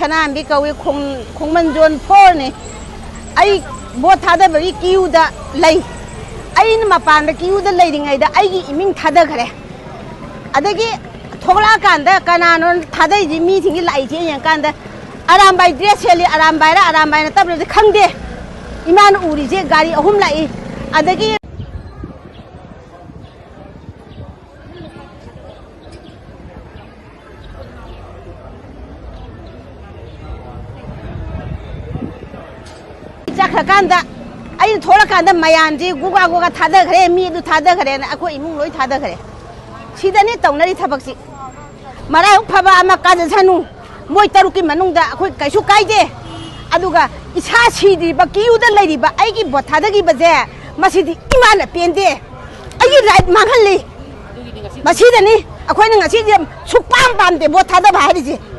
Sanambi Kawi Kongmanjon Porni. I bought Tadabari Kiu the lay. I in Mapan the Kiu the lading either I mean Tadakare. Adagi Tola Kanda Kanan Tadaji meeting in Lighty and Kanda Aram by Dresseli, Aram by the top of the Kande Iman Uri, Gari, Humlai. Adagi Kanda, I told a kind of Mayanji, Guga Tada, me to Tada, and I could even wait Tada. She done it on the Tabaxi. Mara Papa Makazanu, Moitaruki Manunda, Kashukaide, Aduga, it's Hashi, but you the lady, but I give what Tadagi Bazaar, Masidi Imana Pende. Are you like Mahali? Masidani, according to Sidium, Supam, the Botada Bahadi.